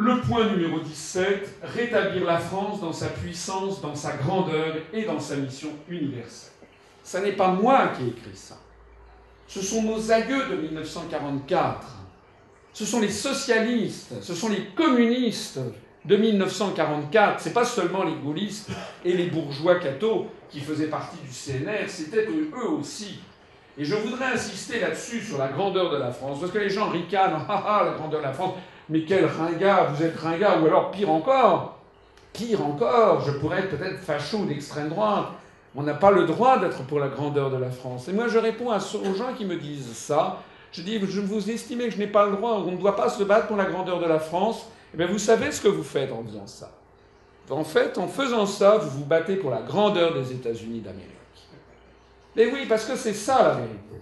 Le point numéro 17, rétablir la France dans sa puissance, dans sa grandeur et dans sa mission universelle. Ce n'est pas moi qui ai écrit ça. Ce sont nos aïeux de 1944. Ce sont les socialistes, ce sont les communistes de 1944. Ce n'est pas seulement les gaullistes et les bourgeois cathos qui faisaient partie du CNR, c'était eux aussi. Et je voudrais insister là-dessus, sur la grandeur de la France, parce que les gens ricanent, ah ah, la grandeur de la France, mais quel ringard, vous êtes ringard, ou alors pire encore, je pourrais être peut-être facho d'extrême droite. On n'a pas le droit d'être pour la grandeur de la France. Et moi, je réponds aux gens qui me disent ça. Je dis, vous estimez que je n'ai pas le droit, on ne doit pas se battre pour la grandeur de la France. Eh bien, vous savez ce que vous faites en faisant ça. En fait, en faisant ça, vous vous battez pour la grandeur des États-Unis d'Amérique. Mais oui, parce que c'est ça la vérité.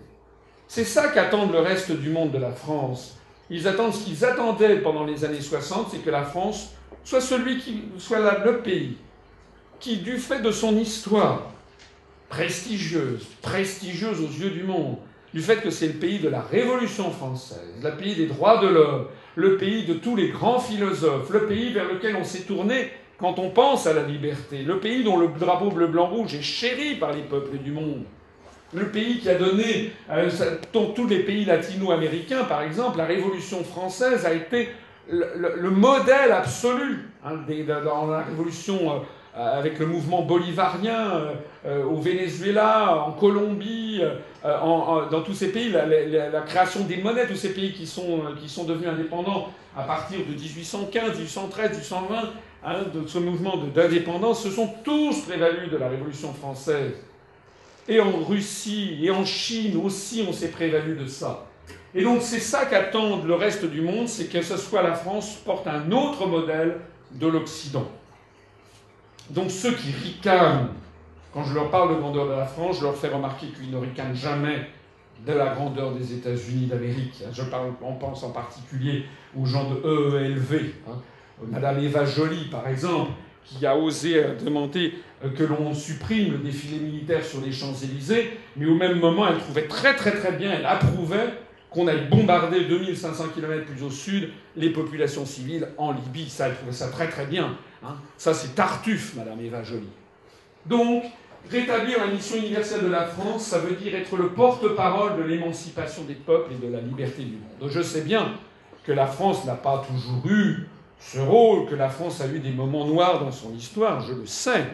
C'est ça qu'attendent le reste du monde de la France. Ils attendent ce qu'ils attendaient pendant les années 60, c'est que la France soit le pays qui, du fait de son histoire prestigieuse aux yeux du monde, du fait que c'est le pays de la Révolution française, le pays des droits de l'homme, le pays de tous les grands philosophes, le pays vers lequel on s'est tourné quand on pense à la liberté, le pays dont le drapeau bleu-blanc-rouge est chéri par les peuples du monde, le pays qui a donné, dans tous les pays latino-américains par exemple, la Révolution française a été le modèle absolu dans la Révolution avec le mouvement bolivarien au Venezuela, en Colombie, dans tous ces pays, la création des monnaies, tous ces pays qui sont devenus indépendants à partir de 1815, 1813, 1820, de ce mouvement d'indépendance, se sont tous prévalus de la Révolution française. Et en Russie et en Chine aussi, on s'est prévalu de ça. Et donc c'est ça qu'attendent le reste du monde, c'est que ce soit la France porte un autre modèle de l'Occident. Donc ceux qui ricanent, quand je leur parle de grandeur de la France, je leur fais remarquer qu'ils ne ricanent jamais de la grandeur des États-Unis d'Amérique. On pense en particulier aux gens de EELV. Madame Eva Joly, par exemple, qui a osé demander que l'on supprime le défilé militaire sur les Champs-Élysées, mais au même moment, elle trouvait très très très bien, elle approuvait qu'on aille bombarder 2500 km plus au sud les populations civiles en Libye. Ça, elle trouvait ça très très bien. Ça, c'est Tartuffe, Madame Eva Joly. Donc, rétablir la mission universelle de la France, ça veut dire être le porte-parole de l'émancipation des peuples et de la liberté du monde. Je sais bien que la France n'a pas toujours eu ce rôle, que la France a eu des moments noirs dans son histoire, je le sais.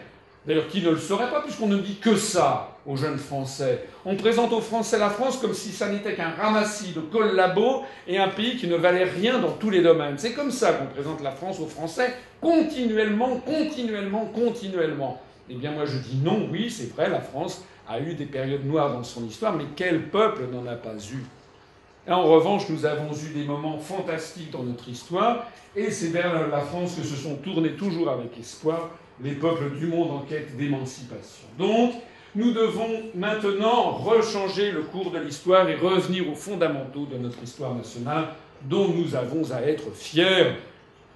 D'ailleurs, qui ne le saurait pas, puisqu'on ne dit que ça aux jeunes Français. On présente aux Français la France comme si ça n'était qu'un ramassis de collabos et un pays qui ne valait rien dans tous les domaines. C'est comme ça qu'on présente la France aux Français, continuellement. Eh bien, moi, je dis non, oui, c'est vrai, la France a eu des périodes noires dans son histoire, mais quel peuple n'en a pas eu ? Et en revanche, nous avons eu des moments fantastiques dans notre histoire, et c'est vers la France que se sont tournés toujours avec espoir les peuples du monde en quête d'émancipation. Donc, nous devons maintenant rechanger le cours de l'histoire et revenir aux fondamentaux de notre histoire nationale dont nous avons à être fiers.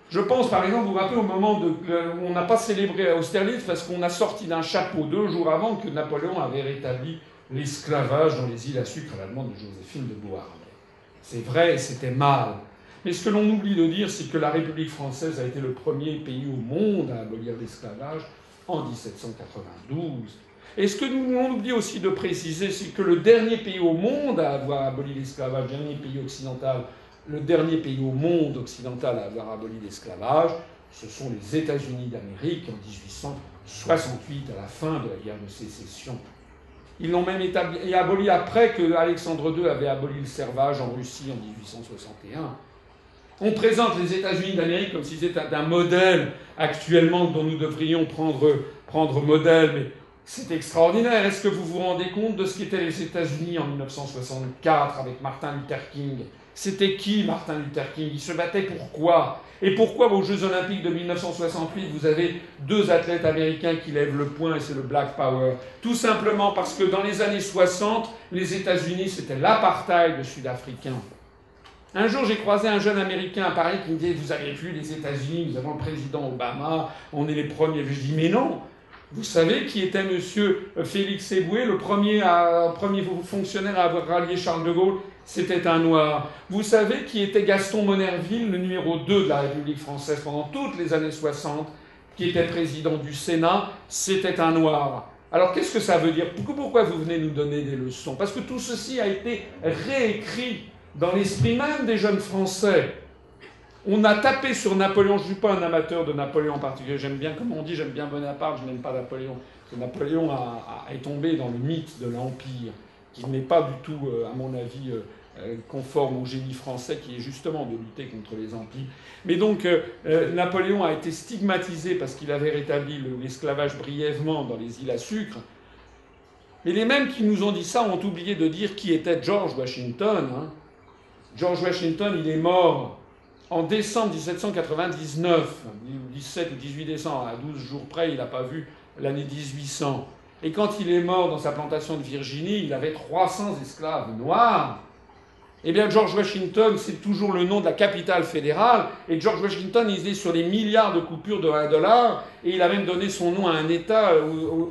Je pense, par exemple, vous vous rappelez au moment où on n'a pas célébré Austerlitz parce qu'on a sorti d'un chapeau 2 jours avant que Napoléon avait rétabli l'esclavage dans les îles à sucre à la demande de Joséphine de Beauharnais. C'est vrai, c'était mal. Mais ce que l'on oublie de dire, c'est que la République française a été le premier pays au monde à abolir l'esclavage en 1792. Et ce que l'on oublie aussi de préciser, c'est que le dernier pays au monde à avoir aboli l'esclavage, le dernier pays occidental, le dernier pays au monde occidental à avoir aboli l'esclavage, ce sont les États-Unis d'Amérique en 1868, à la fin de la guerre de sécession. Ils l'ont même aboli après que Alexandre II avait aboli le servage en Russie en 1861. On présente les États-Unis d'Amérique comme si c'était un modèle actuellement dont nous devrions prendre modèle, mais c'est extraordinaire. Est-ce que vous vous rendez compte de ce qu'étaient les États-Unis en 1964 avec Martin Luther King ? C'était qui Martin Luther King ? Il se battait pour quoi ? Et pourquoi aux Jeux Olympiques de 1968, vous avez 2 athlètes américains qui lèvent le poing et c'est le Black Power ? Tout simplement parce que dans les années 60, les États-Unis, c'était l'apartheid sud-africain. Un jour, j'ai croisé un jeune Américain à Paris qui me disait « Vous avez vu les États-Unis, nous avons le président Obama, on est les premiers. » Je dis « Mais non, Vous savez qui était M. Félix Éboué, le premier fonctionnaire à avoir rallié Charles de Gaulle? C'était un noir. Vous savez qui était Gaston Monnerville, le numéro 2 de la République française pendant toutes les années 60, qui était président du Sénat? C'était un noir. Alors qu'est-ce que ça veut dire? Pourquoi vous venez nous donner des leçons? Parce que tout ceci a été réécrit dans l'esprit même des jeunes Français. On a tapé sur Napoléon. Je ne suis pas un amateur de Napoléon en particulier. J'aime bien, comme on dit, j'aime bien Bonaparte, je n'aime pas Napoléon. Parce que Napoléon est tombé dans le mythe de l'Empire, qui n'est pas du tout, à mon avis, conforme au génie français, qui est justement de lutter contre les empires. Mais donc, Napoléon a été stigmatisé parce qu'il avait rétabli l'esclavage brièvement dans les îles à sucre. Mais les mêmes qui nous ont dit ça ont oublié de dire qui était George Washington. Hein. George Washington, il est mort en décembre 1799, 17 ou 18 décembre, à 12 jours près, il n'a pas vu l'année 1800. Et quand il est mort dans sa plantation de Virginie, il avait 300 esclaves noirs. Eh bien, George Washington, c'est toujours le nom de la capitale fédérale. Et George Washington, il est sur les milliards de coupures de $1. Et il a même donné son nom à un État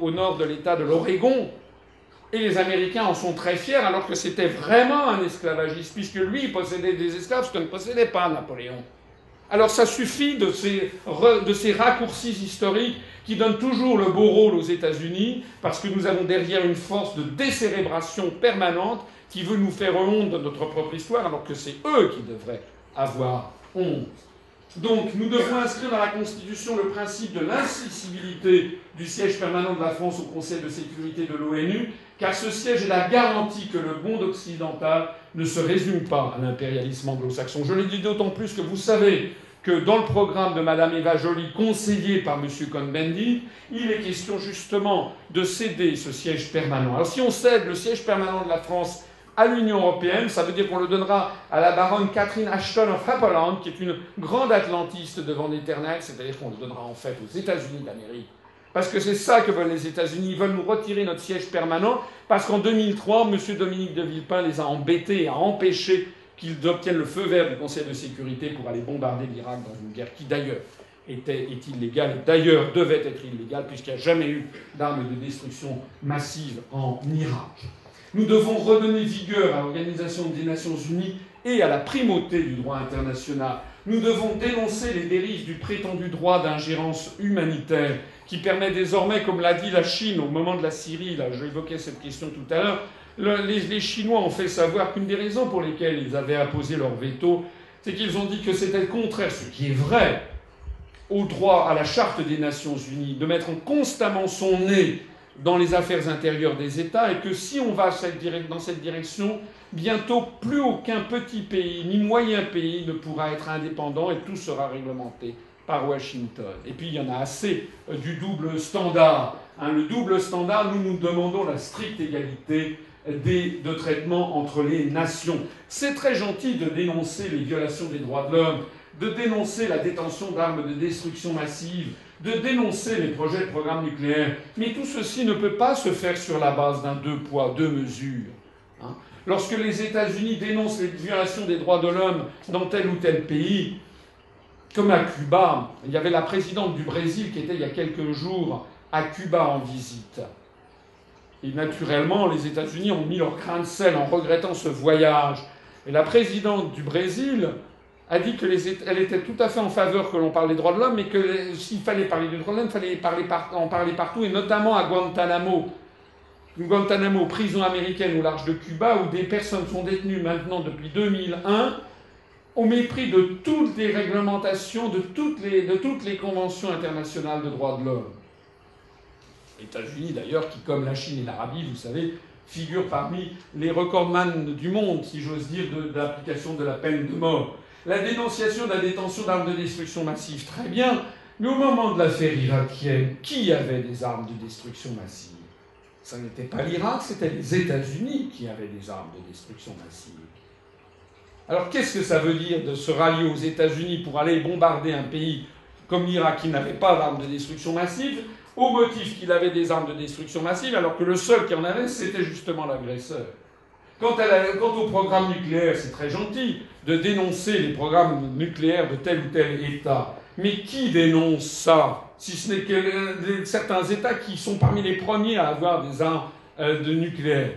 au nord de l'État de l'Oregon. Et les Américains en sont très fiers, alors que c'était vraiment un esclavagiste, puisque lui, il possédait des esclaves, ce que ne possédait pas Napoléon. Alors ça suffit de ces raccourcis historiques qui donnent toujours le beau rôle aux États-Unis, parce que nous avons derrière une force de décérébration permanente qui veut nous faire honte de notre propre histoire, alors que c'est eux qui devraient avoir honte. Donc, nous devons inscrire dans la Constitution le principe de l'incessibilité du siège permanent de la France au Conseil de sécurité de l'ONU, car ce siège est la garantie que le monde occidental ne se résume pas à l'impérialisme anglo-saxon. Je le dis d'autant plus que vous savez que dans le programme de Mme Eva Joly, conseillé par M. Cohn-Bendit, il est question justement de céder ce siège permanent. Alors si on cède le siège permanent de la France à l'Union européenne, ça veut dire qu'on le donnera à la baronne Catherine Ashton of Appleland, qui est une grande atlantiste devant l'éternel, c'est-à-dire qu'on le donnera en fait aux États-Unis d'Amérique. Parce que c'est ça que veulent les États-Unis. Ils veulent nous retirer notre siège permanent, parce qu'en 2003, M. Dominique de Villepin les a embêtés et a empêché qu'ils obtiennent le feu vert du Conseil de sécurité pour aller bombarder l'Irak dans une guerre qui d'ailleurs est illégale, et d'ailleurs devait être illégale, puisqu'il n'y a jamais eu d'armes de destruction massive en Irak. Nous devons redonner vigueur à l'Organisation des Nations Unies et à la primauté du droit international. Nous devons dénoncer les dérives du prétendu droit d'ingérence humanitaire qui permet désormais, comme l'a dit la Chine au moment de la Syrie, là, j'évoquais cette question tout à l'heure, les Chinois ont fait savoir qu'une des raisons pour lesquelles ils avaient imposé leur veto, c'est qu'ils ont dit que c'était contraire, ce qui est vrai, au droit à la Charte des Nations Unies, de mettre constamment son nez dans les affaires intérieures des États, et que si on va dans cette direction, bientôt plus aucun petit pays ni moyen pays ne pourra être indépendant et tout sera réglementé par Washington. Et puis il y en a assez du double standard. Le double standard, nous demandons la stricte égalité de traitement entre les nations. C'est très gentil de dénoncer les violations des droits de l'homme, de dénoncer la détention d'armes de destruction massive, de dénoncer les projets de programme nucléaire. Mais tout ceci ne peut pas se faire sur la base d'un deux poids, deux mesures. Lorsque les États-Unis dénoncent les violations des droits de l'homme dans tel ou tel pays, comme à Cuba, il y avait la présidente du Brésil qui était il y a quelques jours à Cuba en visite. Et naturellement, les États-Unis ont mis leur grain de sel en regrettant ce voyage. Et la présidente du Brésil a dit qu'elle était tout à fait en faveur que l'on parle des droits de l'homme, mais que s'il fallait parler des droits de l'homme, il fallait en parler partout, et notamment à Guantanamo. Guantanamo, prison américaine au large de Cuba, où des personnes sont détenues maintenant depuis 2001, au mépris de toutes les réglementations, de toutes les conventions internationales de droits de l'homme. Les États-Unis, d'ailleurs, qui, comme la Chine et l'Arabie, vous savez, figurent parmi les recordman du monde, si j'ose dire, de l'application de la peine de mort. La dénonciation de la détention d'armes de destruction massive, très bien, mais au moment de l'affaire irakienne, qui avait des armes de destruction massive? Ce n'était pas l'Irak, c'était les États-Unis qui avaient des armes de destruction massive. Alors qu'est-ce que ça veut dire de se rallier aux États-Unis pour aller bombarder un pays comme l'Irak qui n'avait pas d'armes de destruction massive, au motif qu'il avait des armes de destruction massive, alors que le seul qui en avait, c'était justement l'agresseur. Quant au programme nucléaire, c'est très gentil de dénoncer les programmes nucléaires de tel ou tel État. Mais qui dénonce ça, si ce n'est que certains États qui sont parmi les premiers à avoir des armes de nucléaire?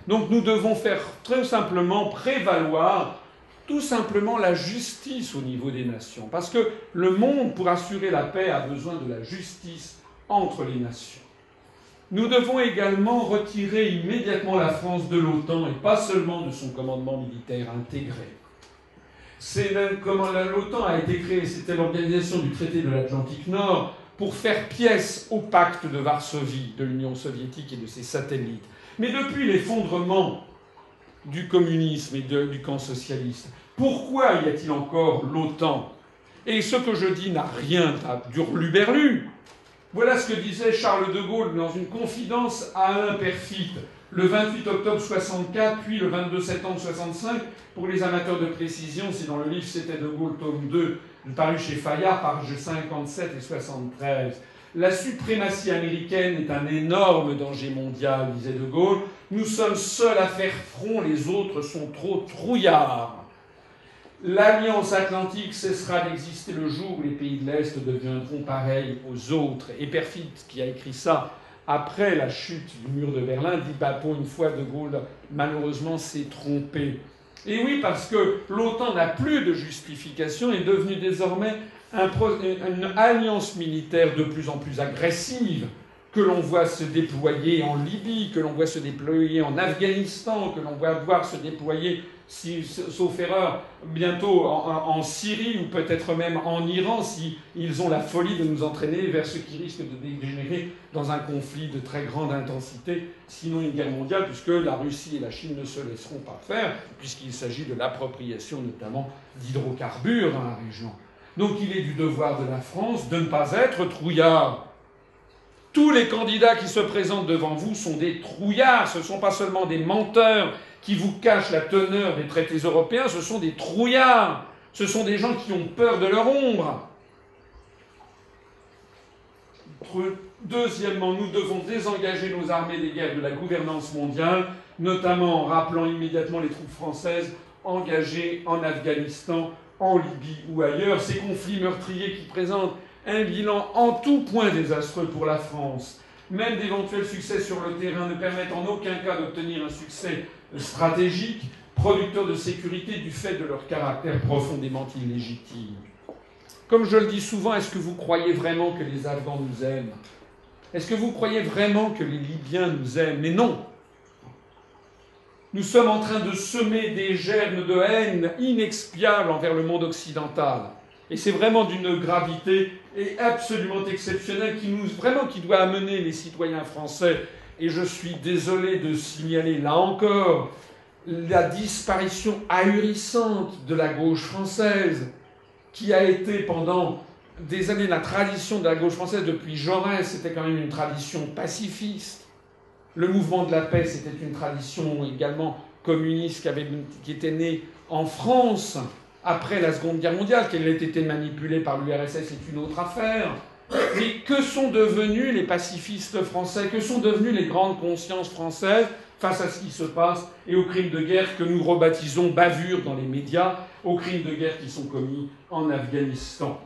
Donc nous devons faire très simplement prévaloir tout simplement la justice au niveau des nations. Parce que le monde, pour assurer la paix, a besoin de la justice entre les nations. Nous devons également retirer immédiatement la France de l'OTAN, et pas seulement de son commandement militaire intégré. Comment l'OTAN a été créée, c'était l'organisation du traité de l'Atlantique Nord pour faire pièce au pacte de Varsovie de l'Union soviétique et de ses satellites. Mais depuis l'effondrement du communisme et du camp socialiste, pourquoi y a-t-il encore l'OTAN? Et ce que je dis n'a rien d'hurluberlu. Voilà ce que disait Charles de Gaulle dans une confidence à Alain Perfit, le 28 octobre 64, puis le 22 septembre 65. Pour les amateurs de précision, c'est dans le livre C'était de Gaulle, tome 2, paru chez Fayard, pages 57 et 73. La suprématie américaine est un énorme danger mondial, disait de Gaulle. Nous sommes seuls à faire front, les autres sont trop trouillards. L'Alliance Atlantique cessera d'exister le jour où les pays de l'Est deviendront pareils aux autres. Et Perfit, qui a écrit ça après la chute du mur de Berlin, dit bah, pour une fois, de Gaulle, malheureusement, s'est trompé. Et oui, parce que l'OTAN n'a plus de justification, est devenue désormais une alliance militaire de plus en plus agressive, que l'on voit se déployer en Libye, que l'on voit se déployer en Afghanistan, que l'on voit voir se déployer, sauf erreur, bientôt en Syrie ou peut-être même en Iran, si ils ont la folie de nous entraîner vers ce qui risque de dégénérer dans un conflit de très grande intensité, sinon une guerre mondiale, puisque la Russie et la Chine ne se laisseront pas faire, puisqu'il s'agit de l'appropriation notamment d'hydrocarbures dans la région. Donc il est du devoir de la France de ne pas être trouillard. Tous les candidats qui se présentent devant vous sont des trouillards, ce ne sont pas seulement des menteurs qui vous cachent la teneur des traités européens, ce sont des trouillards, ce sont des gens qui ont peur de leur ombre. Deuxièmement, nous devons désengager nos armées des guerres de la gouvernance mondiale, notamment en rappelant immédiatement les troupes françaises engagées en Afghanistan, en Libye ou ailleurs, ces conflits meurtriers qui présentent un bilan en tout point désastreux pour la France. Même d'éventuels succès sur le terrain ne permettent en aucun cas d'obtenir un succès stratégique, producteur de sécurité du fait de leur caractère profondément illégitime. Comme je le dis souvent, est-ce que vous croyez vraiment que les Afghans nous aiment? Est-ce que vous croyez vraiment que les Libyens nous aiment? Mais non! Nous sommes en train de semer des germes de haine inexpiables envers le monde occidental. Et c'est vraiment d'une gravité et absolument exceptionnelle qui doit amener les citoyens français. Et je suis désolé de signaler, là encore, la disparition ahurissante de la gauche française, qui a été pendant des années la tradition de la gauche française depuis Jaurès, c'était quand même une tradition pacifiste. Le mouvement de la paix, c'était une tradition également communiste qui était née en France après la Seconde Guerre mondiale. Qu'elle ait été manipulée par l'URSS, c'est une autre affaire. Mais que sont devenus les pacifistes français? Que sont devenues les grandes consciences françaises face à ce qui se passe et aux crimes de guerre que nous rebaptisons bavures dans les médias, aux crimes de guerre qui sont commis en Afghanistan?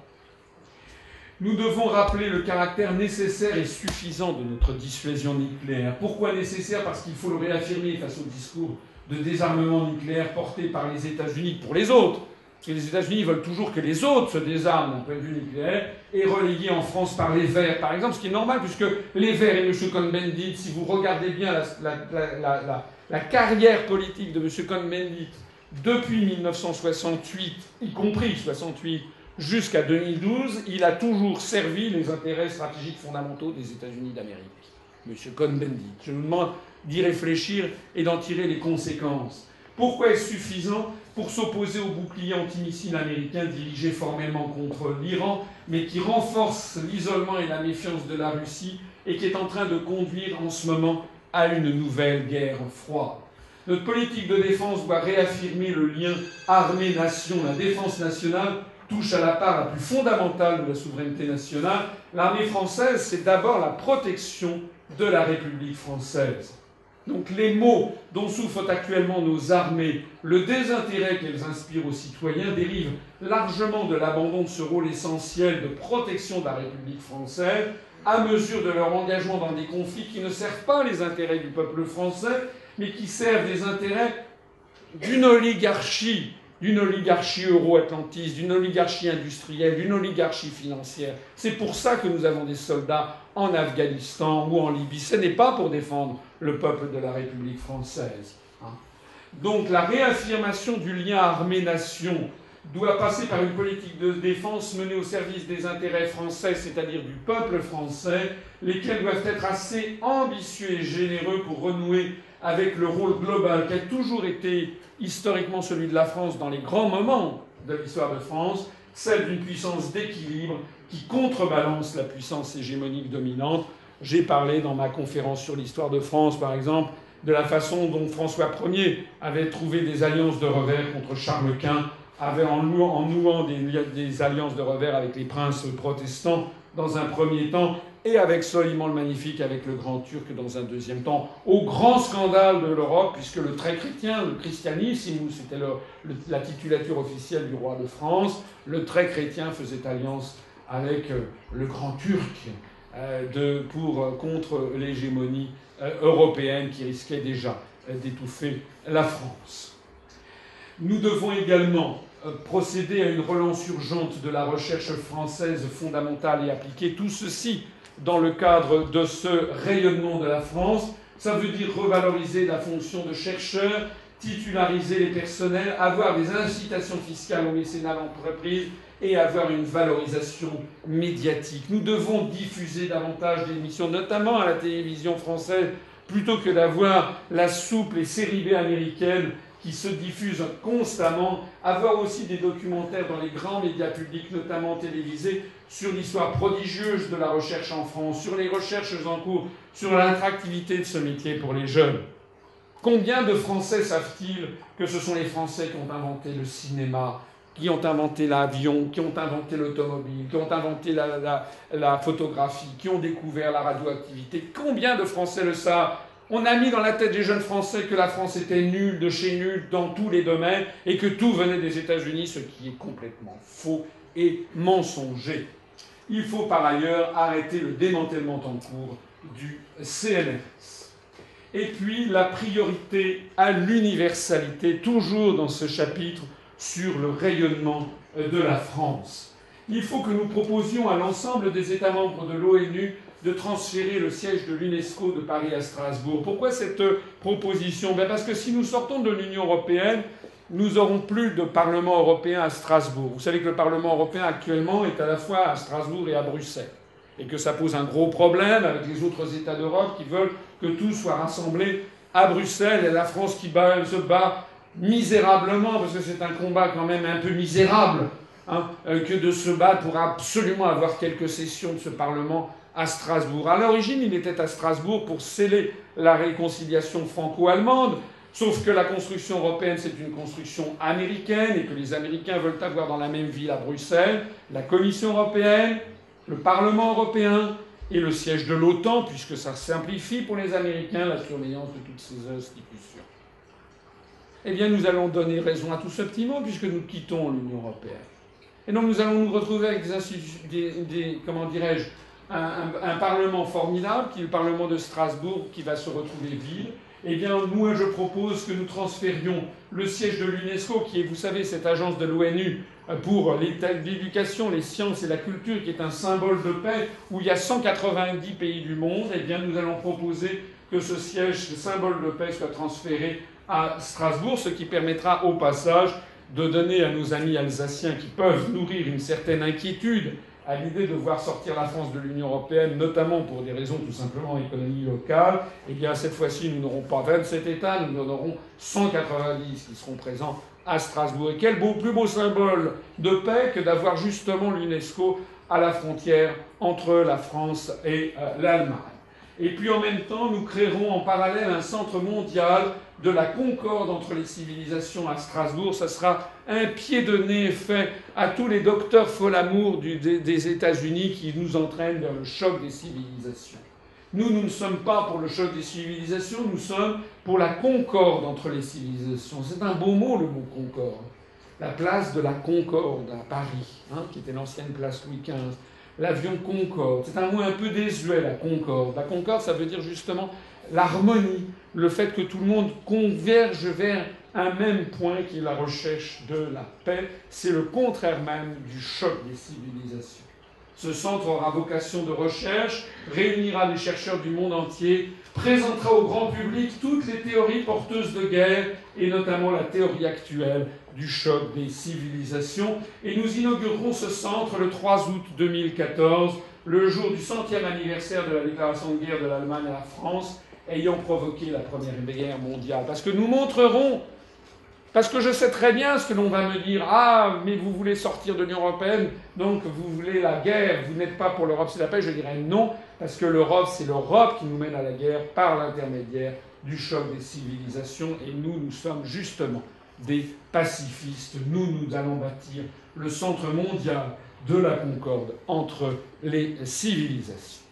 Nous devons rappeler le caractère nécessaire et suffisant de notre dissuasion nucléaire. Pourquoi nécessaire? Parce qu'il faut le réaffirmer face au discours de désarmement nucléaire porté par les États-Unis pour les autres. Parce que les États-Unis veulent toujours que les autres se désarment d'un point de vue nucléaire, et relayé en France par les Verts, par exemple, ce qui est normal, puisque les Verts et M. Cohn-Bendit, si vous regardez bien la carrière politique de M. Cohn-Bendit depuis 1968, y compris 68, jusqu'à 2012, il a toujours servi les intérêts stratégiques fondamentaux des États-Unis d'Amérique. M. Cohn-Bendit. Je vous demande d'y réfléchir et d'en tirer les conséquences. Pourquoi est-ce suffisant pour s'opposer au bouclier antimissile américain dirigé formellement contre l'Iran, mais qui renforce l'isolement et la méfiance de la Russie et qui est en train de conduire en ce moment à une nouvelle guerre froide? Notre politique de défense doit réaffirmer le lien armée-nation. La défense nationale touche à la part la plus fondamentale de la souveraineté nationale. L'armée française, c'est d'abord la protection de la République française. Donc les maux dont souffrent actuellement nos armées, le désintérêt qu'elles inspirent aux citoyens, dérivent largement de l'abandon de ce rôle essentiel de protection de la République française à mesure de leur engagement dans des conflits qui ne servent pas les intérêts du peuple français, mais qui servent les intérêts d'une oligarchie euro-atlantiste, d'une oligarchie industrielle, d'une oligarchie financière. C'est pour ça que nous avons des soldats en Afghanistan ou en Libye. Ce n'est pas pour défendre le peuple de la République française. Donc la réaffirmation du lien armée-nation doit passer par une politique de défense menée au service des intérêts français, c'est-à-dire du peuple français, lesquels doivent être assez ambitieux et généreux pour renouer avec le rôle global qui a toujours été historiquement celui de la France dans les grands moments de l'histoire de France, celle d'une puissance d'équilibre qui contrebalance la puissance hégémonique dominante. J'ai parlé dans ma conférence sur l'histoire de France, par exemple, de la façon dont François Ier avait trouvé des alliances de revers contre Charles Quint, en nouant des alliances de revers avec les princes protestants dans un premier temps, et avec Soliman le Magnifique, avec le Grand Turc dans un deuxième temps, au grand scandale de l'Europe, puisque le trait chrétien, le christianisme, c'était la titulature officielle du roi de France, le trait chrétien faisait alliance avec le Grand Turc contre l'hégémonie européenne qui risquait déjà d'étouffer la France. Nous devons également procéder à une relance urgente de la recherche française fondamentale et appliquée. Tout ceci dans le cadre de ce rayonnement de la France. Ça veut dire revaloriser la fonction de chercheur, titulariser les personnels, avoir des incitations fiscales au mécénat d'entreprise et avoir une valorisation médiatique. Nous devons diffuser davantage d'émissions, notamment à la télévision française, plutôt que d'avoir la soupe, les séries B américaines qui se diffusent constamment, avoir aussi des documentaires dans les grands médias publics, notamment télévisés, sur l'histoire prodigieuse de la recherche en France, sur les recherches en cours, sur l'attractivité de ce métier pour les jeunes. Combien de Français savent-ils que ce sont les Français qui ont inventé le cinéma, qui ont inventé l'avion, qui ont inventé l'automobile, qui ont inventé la photographie, qui ont découvert la radioactivité? Combien de Français le savent? On a mis dans la tête des jeunes Français que la France était nulle de chez nulle dans tous les domaines et que tout venait des États-Unis, ce qui est complètement faux et mensonger. Il faut par ailleurs arrêter le démantèlement en cours du CNRS. Et puis la priorité à l'universalité, toujours dans ce chapitre sur le rayonnement de la France. Il faut que nous proposions à l'ensemble des États membres de l'ONU de transférer le siège de l'UNESCO de Paris à Strasbourg. Pourquoi cette proposition? Parce que si nous sortons de l'Union européenne, nous n'aurons plus de Parlement européen à Strasbourg. Vous savez que le Parlement européen actuellement est à la fois à Strasbourg et à Bruxelles. Et que ça pose un gros problème avec les autres États d'Europe qui veulent que tout soit rassemblé à Bruxelles. Et la France qui se bat misérablement, parce que c'est un combat quand même un peu misérable, que de se battre pour absolument avoir quelques sessions de ce Parlement à Strasbourg. À l'origine, il était à Strasbourg pour sceller la réconciliation franco-allemande, sauf que la construction européenne, c'est une construction américaine et que les Américains veulent avoir dans la même ville à Bruxelles la Commission européenne, le Parlement européen et le siège de l'OTAN, puisque ça simplifie pour les Américains la surveillance de toutes ces institutions. Eh bien, nous allons donner raison à tout ce petit mot puisque nous quittons l'Union européenne. Et donc nous allons nous retrouver avec un Parlement formidable, qui est le Parlement de Strasbourg, qui va se retrouver vide. Eh bien, moi, je propose que nous transférions le siège de l'UNESCO, qui est, vous savez, cette agence de l'ONU pour l'éducation, les sciences et la culture, qui est un symbole de paix, où il y a 190 pays du monde. Eh bien, nous allons proposer que ce siège, ce symbole de paix, soit transféré à Strasbourg, ce qui permettra au passage de donner à nos amis alsaciens qui peuvent nourrir une certaine inquiétude à l'idée de voir sortir la France de l'Union européenne, notamment pour des raisons tout simplement économie locale, eh bien cette fois-ci nous n'aurons pas 27 États, nous en aurons 190 qui seront présents à Strasbourg. Et quel plus beau symbole de paix que d'avoir justement l'UNESCO à la frontière entre la France et l'Allemagne. Et puis en même temps, nous créerons en parallèle un centre mondial de la concorde entre les civilisations à Strasbourg. Ça sera un pied de nez fait à tous les docteurs folamours des États-Unis qui nous entraînent vers le choc des civilisations. Nous ne sommes pas pour le choc des civilisations, nous sommes pour la concorde entre les civilisations. C'est un beau mot, le mot concorde. La place de la Concorde à Paris, qui était l'ancienne place Louis XV. L'avion Concorde. C'est un mot un peu désuet, la Concorde. La Concorde, ça veut dire justement l'harmonie, le fait que tout le monde converge vers un même point qui est la recherche de la paix. C'est le contraire même du choc des civilisations. Ce centre aura vocation de recherche, réunira les chercheurs du monde entier, présentera au grand public toutes les théories porteuses de guerre, et notamment la théorie actuelle du choc des civilisations. Et nous inaugurerons ce centre le 3 août 2014, le jour du 100e anniversaire de la déclaration de guerre de l'Allemagne à la France, ayant provoqué la Première Guerre mondiale. Parce que nous montrerons, parce que je sais très bien ce que l'on va me dire. Ah, mais vous voulez sortir de l'Union européenne, donc vous voulez la guerre, vous n'êtes pas pour l'Europe, c'est la paix. Je dirais non, parce que l'Europe, c'est l'Europe qui nous mène à la guerre par l'intermédiaire du choc des civilisations. Et nous sommes justement des pacifistes. Nous allons bâtir le centre mondial de la concorde entre les civilisations.